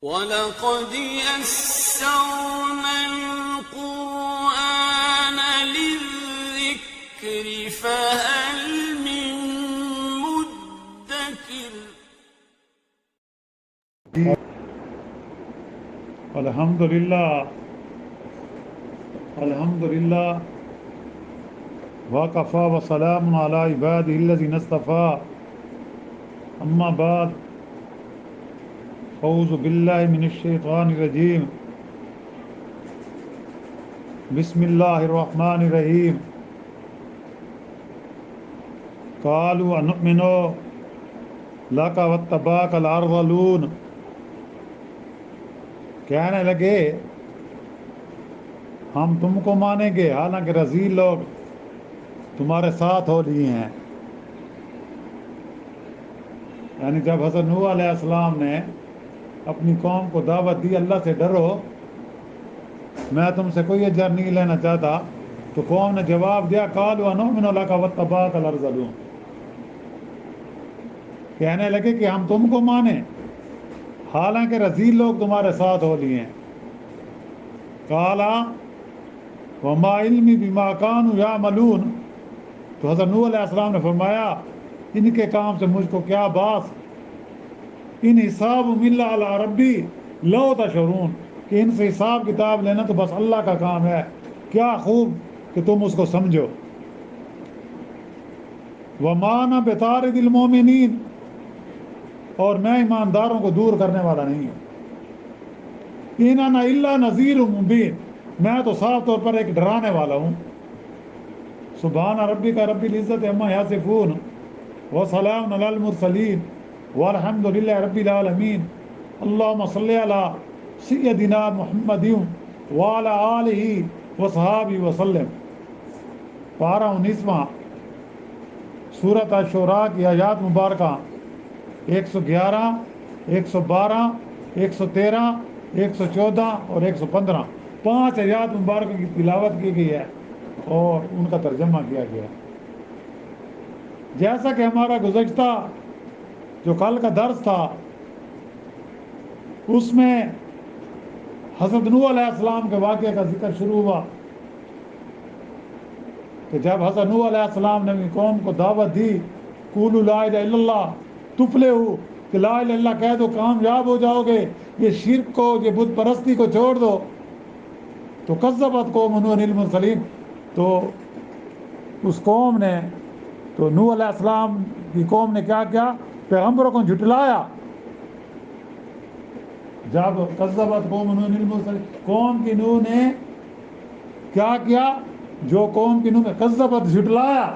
وَلَقَدْ يَسَّرْنَا الْقُرْآنَ لِلذِّكْرِ فَهَلْ مِن مُّدَّكِرٍ۔ الحمدللہ وَكَفَى وَسَلَامٌ عَلَى عِبَادِهِ الَّذِينَ اصْطَفَى أما بعد اعوذ باللہ من الشیطان الرجیم بسم اللہ الرحمن الرحیم قالوا أنؤمن لك واتبعك الأرذلون، کہنے لگے ہم تم کو مانیں گے حالانکہ رذیل لوگ تمہارے ساتھ ہو لیے ہیں۔ یعنی جب حضرت نوح علیہ السلام نے اپنی قوم کو دعوت دی اللہ سے ڈرو، میں تم سے کوئی اجر نہیں لینا چاہتا، تو قوم نے جواب دیا قالوا أنؤمن لك واتبعك الأرذلون، کہنے لگے کہ ہم تم کو مانیں حالانکہ رذیل لوگ تمہارے ساتھ ہو لیے ہیں۔ قالا وما علمی بما كانوا يعملون، تو حضرت نوح علیہ السلام نے فرمایا ان کے کام سے مجھ کو کیا باس، ان حساب ملا علی ربی لو تشعرون، کہ ان سے حساب کتاب لینا تو بس اللہ کا کام ہے، کیا خوب کہ تم اس کو سمجھو۔ وما انا بطارد المؤمنین، اور میں ایمانداروں کو دور کرنے والا نہیں ہوں۔ ان انا الا نذیر مبین، میں تو صاف طور پر ایک ڈرانے والا ہوں۔ سبحان ربک رب العزت عما یصفون وسلام علی المرسلین والحمد للہ رب العالمین، اللہم صلی علی سیدنا محمد وعلی آلہ وصحابہ وسلم۔ پارہ 19واں سورۃ الشعراء کی آیات مبارکہ 111، 112، 113، 114 اور 115، 5 آیات مبارکہ کی تلاوت کی گئی ہے اور ان کا ترجمہ کیا گیا ہے۔ جیسا کہ ہمارا گزشتہ جو کل کا درس تھا اس میں حضرت نوح علیہ السلام کے واقعے کا ذکر شروع ہوا کہ جب حضرت نوح علیہ السلام نے اپنی قوم کو دعوت دی قولوا لا الہ الا اللہ تفلحوا، کہ لا الہ الا اللہ کہہ دو کامیاب ہو جاؤ گے، یہ شرک کو، یہ بت پرستی کو چھوڑ دو۔ تو کذبت قوم نوح المرسلین، تو اس قوم نے، تو نوح علیہ السلام کی قوم نے کیا کیا؟ پیغمبروں کو جھٹلایا۔ جب کذبت قوم نوح المرسلین، قوم کی نوح نے کیا کیا؟ جو قوم کی نوح نے کذبت جھٹلایا،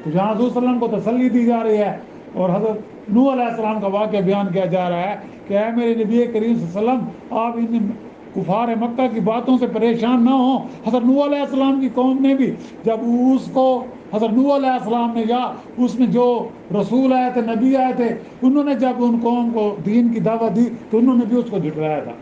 تو جہاں حضور صلی اللہ علیہ وسلم کو تسلی دی جا رہی ہے اور حضرت نوح علیہ السلام کا واقعہ بیان کیا جا رہا ہے کہ اے میرے نبی کریم صلی اللہ علیہ وسلم، آپ ان کفار مکہ کی باتوں سے پریشان نہ ہوں۔ حضرت نوح علیہ السلام کی قوم نے بھی جب اس کو حضرت نوح علیہ السلام نے یا اس میں جو رسول آئے تھے، نبی آئے تھے، انہوں نے جب ان قوم کو دین کی دعوت دی تو انہوں نے بھی اس کو جھٹلایا تھا۔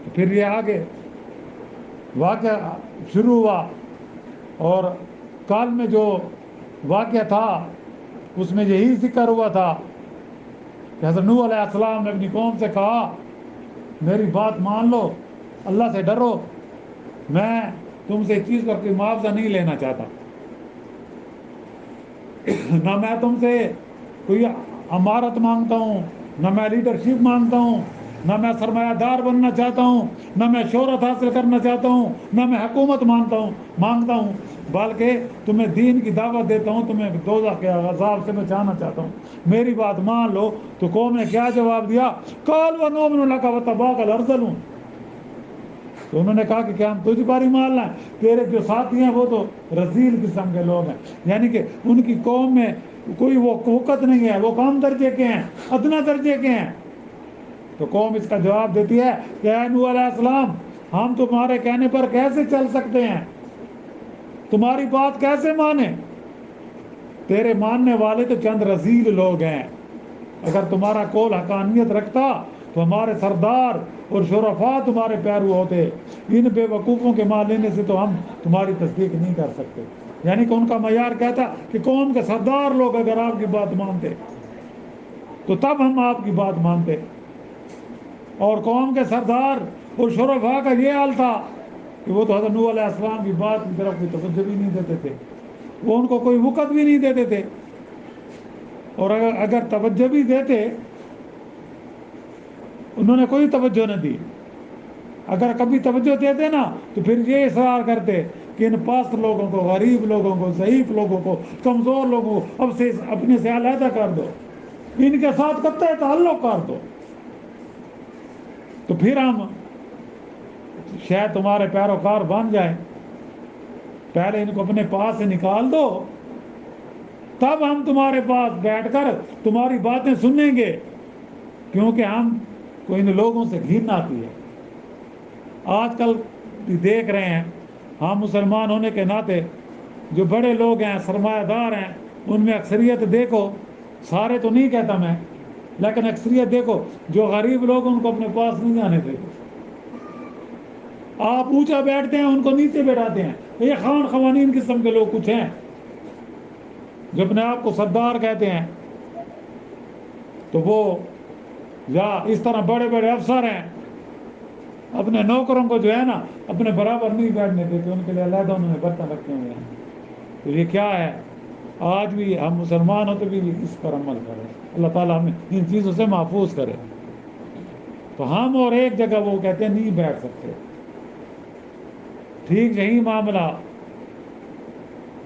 تو پھر یہ آگے واقعہ شروع ہوا، اور کل میں جو واقعہ تھا اس میں یہی ذکر ہوا تھا کہ حضرت نوح علیہ السلام نے اپنی قوم سے کہا میری بات مان لو، اللہ سے ڈرو، میں تم سے اس چیز کا کوئی معاوضہ نہیں لینا چاہتا، نہ میں تم سے کوئی امارت مانگتا ہوں، نہ میں لیڈرشپ مانگتا ہوں، نہ میں سرمایہ دار بننا چاہتا ہوں، نہ میں شہرت حاصل کرنا چاہتا ہوں، نہ میں حکومت مانگتا ہوں، بلکہ تمہیں دین کی دعوت دیتا ہوں، تمہیں دوزخ کے عذاب سے بچانا چاہتا ہوں، میری بات مان لو۔ تو قوم نے کیا جواب دیا؟ قالوا نؤمن لك واتبعك الأرذلون، تو انہوں نے کہا کہ کیا ہم تجھ پر ایمان لائیں؟ تیرے جو ساتھی ہیں وہ تو رذیل قسم کے لوگ ہیں، یعنی کہ ان کی قوم میں کوئی وہ وقت نہیں ہے، وہ کم درجے کے ہیں، ادنا درجے کے ہیں۔ تو قوم اس کا جواب دیتی ہے کہ اے نوح علیہ السلام، ہم تمہارے کہنے پر کیسے چل سکتے ہیں، تمہاری بات کیسے مانیں؟ تیرے ماننے والے تو چند رذیل لوگ ہیں، اگر تمہارا قول حقانیت رکھتا تو ہمارے سردار اور شرفاء تمہارے پیرو ہوتے، ان بے وقوفوں کے مان لینے سے تو ہم تمہاری تصدیق نہیں کر سکتے۔ یعنی کہ ان کا معیار کہتا کہ قوم کے سردار لوگ اگر آپ کی بات مانتے تو تب ہم آپ کی بات مانتے۔ اور قوم کے سردار اور شرفاء کا یہ حال تھا کہ وہ تو حضرت نوح علیہ السلام کی بات کی طرف کوئی توجہ بھی نہیں دیتے تھے، وہ ان کو کوئی وقت بھی نہیں دیتے تھے، اور اگر توجہ بھی دیتے انہوں نے کوئی توجہ نہ دی۔ اگر کبھی توجہ دیتے نا تو پھر یہ اصرار کرتے کہ ان پاست لوگوں کو، غریب لوگوں کو، ضعیف لوگوں کو، کمزور لوگوں کو اب سے اپنے سے علیحدہ کر دو، ان کے ساتھ قطع تعلق کر دو، تو پھر ہم شاید تمہارے پیروکار بن جائیں۔ پہلے ان کو اپنے پاس سے نکال دو، تب ہم تمہارے پاس بیٹھ کر تمہاری باتیں سنیں گے، کیونکہ ہم کو ان لوگوں سے گھن آتی ہے۔ آج کل دیکھ رہے ہیں ہم مسلمان ہونے کے ناطے جو بڑے لوگ ہیں، سرمایہ دار ہیں، ان میں اکثریت دیکھو، سارے تو نہیں کہتا میں، لیکن اکثریت دیکھو جو غریب لوگ ان کو اپنے پاس نہیں آنے دیتے۔ آپ اونچا بیٹھتے ہیں ان کو نیچے بیٹھاتے ہیں۔ یہ خان خوانین قسم کے لوگ کچھ ہیں جو اپنے آپ کو سردار کہتے ہیں، تو وہ یا اس طرح بڑے بڑے افسر ہیں، اپنے نوکروں کو جو ہے نا اپنے برابر نہیں بیٹھنے دیتے، ان کے لیے علیحدہ انہوں نے برتن رکھے ہوئے ہیں۔ تو یہ کیا ہے؟ آج بھی ہم مسلمان ہوتے بھی اس پر عمل کریں، اللہ تعالیٰ ہمیں ان چیزوں سے محفوظ کرے۔ تو ہم اور ایک جگہ وہ کہتے ہیں نہیں بیٹھ سکتے۔ ٹھیک یہی معاملہ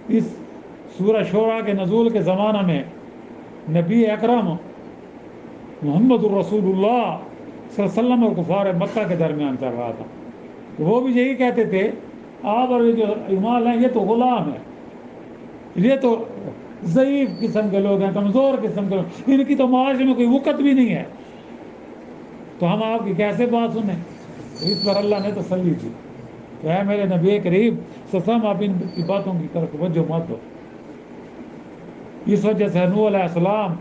اس سورہ شورى کے نزول کے زمانہ میں نبی اکرم محمد الرسول اللہ صلی اللہ علیہ وسلم اور کفار مکہ کے درمیان چل رہا تھا۔ وہ بھی یہی کہتے تھے آپ اور یہ جو ایمان ہیں یہ تو غلام ہے، یہ تو ضعیف قسم کے لوگ ہیں، کمزور قسم کے لوگ، ان کی تو معاشرے میں کوئی وقت بھی نہیں ہے، تو ہم آپ کی کیسے بات سنیں؟ اس پر اللہ نے تسلی دی کہ اے میرے نبی کریم صلی اللہ علیہ وسلم، آپ ان کی باتوں کی طرف توجہ مت دو۔ اس وجہ سے نوح علیہ السلام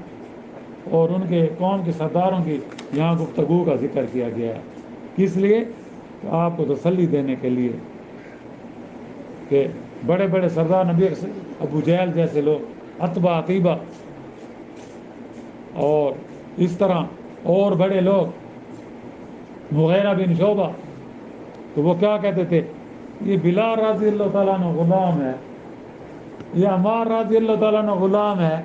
اور ان کے قوم کے سرداروں کی یہاں گفتگو کا ذکر کیا گیا ہے، کس لیے؟ کہ آپ کو تسلی دینے کے لیے کہ بڑے بڑے سردار نبی ابو جہل جیسے لوگ، عتبہ عتیبہ اور اس طرح اور بڑے لوگ، مغیرہ بن شعبہ، تو وہ کیا کہتے تھے؟ یہ بلال رضی اللہ تعالیٰ عنہ غلام ہے، یہ عمار رضی اللہ تعالیٰ عنہ غلام ہے،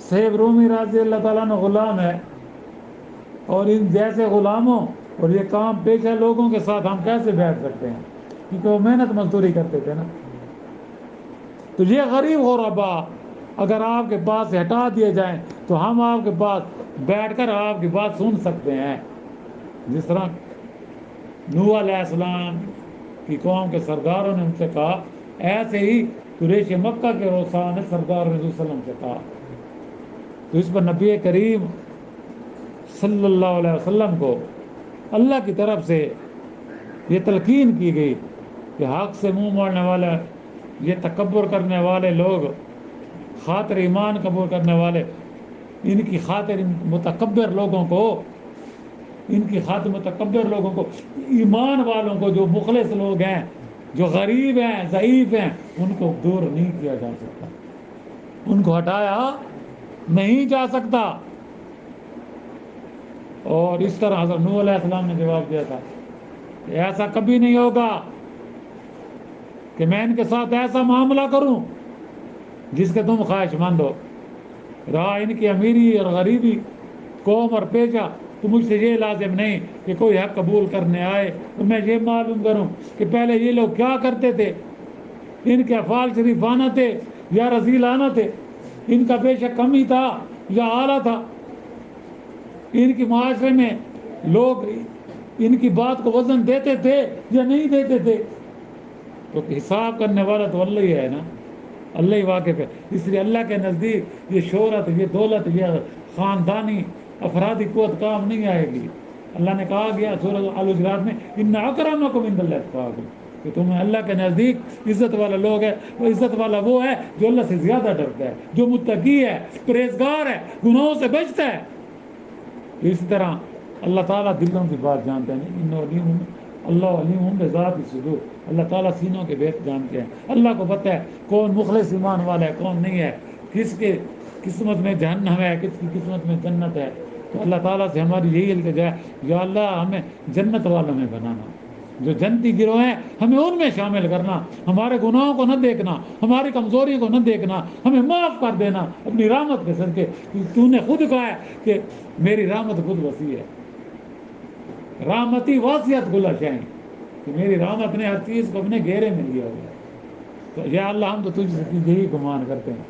سہیب رومی رضی اللہ تعالیٰ عنہ غلام ہے، اور ان جیسے غلاموں اور یہ کام پیشہ لوگوں کے ساتھ ہم کیسے بیٹھ سکتے ہیں؟ کیونکہ وہ محنت مزدوری کرتے تھے نا۔ تو یہ غریب غربا اگر آپ کے پاس سے ہٹا دیے جائیں تو ہم آپ کے پاس بیٹھ کر آپ کی بات سن سکتے ہیں۔ جس طرح نوح علیہ السلام کی قوم کے سرداروں نے ان سے کہا، ایسے ہی قریش مکہ کے روسا نے سردار رسول صلی اللہ علیہ وسلم سے کہا۔ تو اس پر نبی کریم صلی اللہ علیہ وسلم کو اللہ کی طرف سے یہ تلقین کی گئی کہ حق سے منہ موڑنے والا، یہ تکبر کرنے والے لوگ، خاطر ایمان قبول کرنے والے، ان کی خاطر متکبر لوگوں کو، ان کی خاطر متکبر لوگوں کو، ایمان والوں کو جو مخلص لوگ ہیں، جو غریب ہیں، ضعیف ہیں، ان کو دور نہیں کیا جا سکتا، ان کو ہٹایا نہیں جا سکتا۔ اور اس طرح حضرت نوح علیہ السلام نے جواب دیا تھا کہ ایسا کبھی نہیں ہوگا کہ میں ان کے ساتھ ایسا معاملہ کروں جس کے تم خواہش مند ہو، رہا ان کی امیری اور غریبی، قوم اور پیشہ، تو مجھ سے یہ لازم نہیں کہ کوئی حق قبول کرنے آئے تو میں یہ معلوم کروں کہ پہلے یہ لوگ کیا کرتے تھے، ان کے افعال شریفانہ تھے یا رذیلانہ تھے، ان کا پیشہ کمی تھا یا اعلیٰ تھا، ان کی معاشرے میں لوگ ان کی بات کو وزن دیتے تھے یا نہیں دیتے تھے۔ تو حساب کرنے والا تو اللہ ہی ہے نا، اللہ ہی واقف ہے۔ اس لیے اللہ کے نزدیک یہ شہرت، یہ دولت، یہ خاندانی افرادی قوت کام نہیں آئے گی۔ اللہ نے کہا گیا سورۃ الحجرات میں، ان اکرمکم عند اللہ اتقاکم، کہ تمہیں اللہ کے نزدیک عزت والا لوگ ہے، وہ عزت والا وہ ہے جو اللہ سے زیادہ ڈرتا ہے، جو متقی ہے، پرہیزگار ہے، گناہوں سے بچتا ہے۔ اسی طرح اللہ تعالیٰ دلوں کی بات جانتے ہیں، اللہ علیم بذات الصدور، اللہ تعالیٰ سینوں کے بھید جانتے ہیں۔ اللہ کو پتہ ہے کون مخلص ایمان والا ہے، کون نہیں ہے، کس کے قسمت میں جہنم ہے، کس کی قسمت میں جنت ہے۔ تو اللہ تعالیٰ سے ہماری یہی التجا ہے، یا اللہ ہمیں جنت والوں میں بنانا، جو جنتی گروہ ہیں ہمیں ان میں شامل کرنا، ہمارے گناہوں کو نہ دیکھنا، ہماری کمزوریوں کو نہ دیکھنا، ہمیں معاف کر دینا اپنی رحمت کے صدقے۔ تو نے خود کہا ہے کہ میری رحمت خود وسیع ہے، رحمتی واسعت کل شیء، کہ میری رحمت نے ہر چیز کو اپنے گھیرے میں لیا ہوا ہے۔ تو یا اللہ ہم تو تجھ سے یہی گمان کرتے ہیں،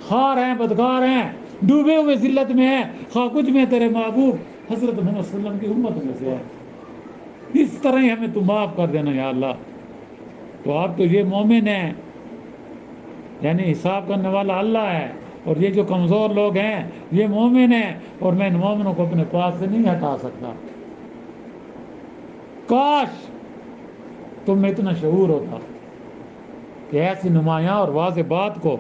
خار ہیں، بدکار ہیں، ڈوبے ہوئے ذلت میں ہیں، خواہ کچھ میں تیرے محبوب حضرت محمد صلی اللہ علیہ وسلم کی امت میں سے ہے، اس طرح ہی ہمیں تو معاف کر دینا یا اللہ۔ تو آپ تو یہ مومن ہیں، یعنی حساب کرنے والا اللہ ہے، اور یہ جو کمزور لوگ ہیں یہ مومن ہیں، اور میں ان مومنوں کو اپنے پاس سے نہیں ہٹا سکتا۔ کاش تم میں اتنا شعور ہوتا کہ ایسی نمایاں اور واضح بات کو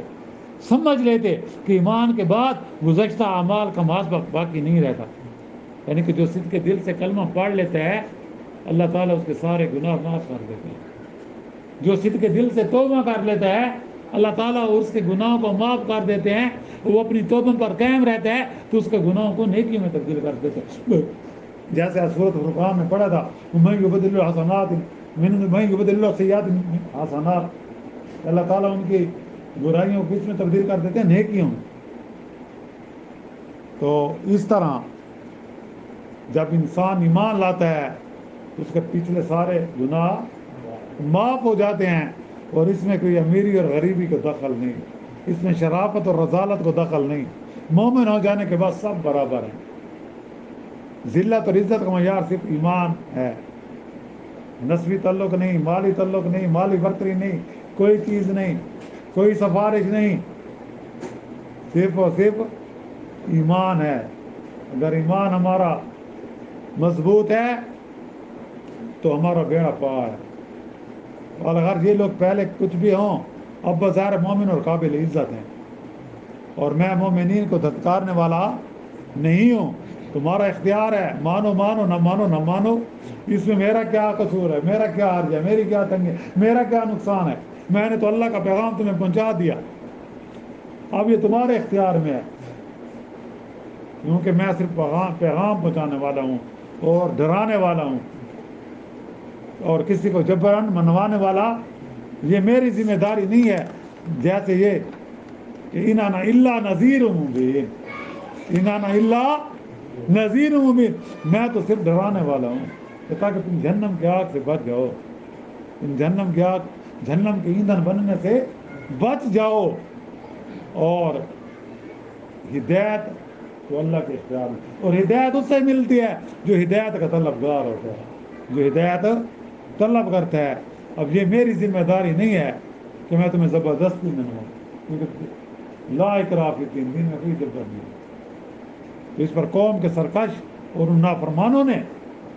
سمجھ لیتے کہ ایمان کے بعد گزشتہ اعمال کا محاسبہ باقی نہیں رہتا، یعنی کہ جو صدق کے دل سے کلمہ پڑھ لیتا ہے اللہ تعالیٰ اس کے سارے گناہ معاف کر دیتے ہیں، جو صدق کے دل سے توبہ کر لیتا ہے اللہ تعالیٰ اس کے گناہوں کو معاف کر دیتے ہیں، وہ اپنی توبہ پر قائم رہتا ہے تو اس کے گناہوں کو نیکی میں تبدیل کر دیتے ہیں۔ جیسے سورۃ فرقان میں پڑھا تھا من یبدل الحسنات من یبدل السیئات حسنات، اللہ تعالیٰ ان کی برائیوں کو کس میں تبدیل کر دیتے ہیں؟ نیکیوں میں۔ تو اس طرح جب انسان ایمان لاتا ہے تو اس کے پچھلے سارے گناہ معاف ہو جاتے ہیں، اور اس میں کوئی امیری اور غریبی کو دخل نہیں، اس میں شرافت اور رذالت کو دخل نہیں، مومن ہو جانے کے بعد سب برابر ہیں۔ ذلت اور عزت کا معیار صرف ایمان ہے، نسبی تعلق نہیں، مالی تعلق نہیں، مالی برتری نہیں، کوئی چیز نہیں، کوئی سفارش نہیں، صرف اور صرف ایمان ہے۔ اگر ایمان ہمارا مضبوط ہے تو ہمارا بیڑا پار ہے، اور اگر یہ لوگ پہلے کچھ بھی ہوں اب بظاہر مومن اور قابل عزت ہیں، اور میں مومنین کو دھتکارنے والا نہیں ہوں، تمہارا اختیار ہے، مانو مانو نہ مانو نہ مانو، اس میں میرا کیا قصور ہے، میرا کیا حرج ہے، میری کیا تنگی ہے، میرا کیا نقصان ہے، میں نے تو اللہ کا پیغام تمہیں پہنچا دیا، اب یہ تمہارے اختیار میں ہے، کیونکہ میں صرف پیغام پہنچانے والا ہوں اور ڈرانے والا ہوں، اور کسی کو جبراً منوانے والا یہ میری ذمہ داری نہیں ہے۔ جیسے یہ کہ اِنَّا إِلَّا نَذِيرٌ مُبِينٌ، اِنَّا إِلَّا نَذِيرٌ مُبِينٌ، میں تو صرف ڈرانے والا ہوں کہ تاکہ تم جہنم کی آگ سے بچ جاؤ، تم جہنم کی آگ، جہنم کے ایندھن بننے سے بچ جاؤ، اور ہدایت تو اللہ کے اختیار میں، اور ہدایت اس سے ملتی ہے جو ہدایت کا طلبگار ہوتا ہے، جو ہدایت طلب کرتا ہے۔ اب یہ میری ذمہ داری نہیں ہے کہ میں تمہیں زبردستی منواؤں، کیونکہ لا اکراہ فی الدین، دین میں کوئی جبر نہیں ہے۔ تو اس پر قوم کے سرکش اور ان نافرمانوں نے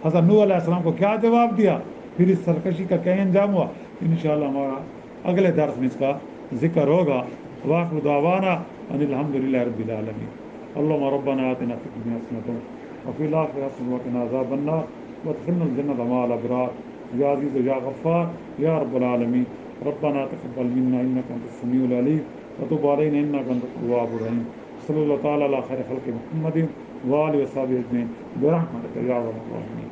حضرت نوح علیہ السلام کو کیا جواب دیا، پھر اس سرکشی کا کیا انجام ہوا، انشاءاللہ ہمارا اگلے درس میں اس کا ذکر ہوگا۔ وآخر دعوانا ان الحمدللہ رب العالمین۔ اللہم ربنا آتنا فی الدنیا حسنۃ وفی الآخرۃ حسنۃ وقنا عذاب النار وادخلنا الجنۃ مع الابرار یا عزیز یا غفار یا رب العالمین۔ ربنا تقبل منا انک انت السمیع العلیم وتب علینا انک انت التواب الرحیم۔ صلی اللہ تعالی علی خیر خلق محمد وآلہ وصحبہ اجمعین برحمتک یا ارحم الراحمین۔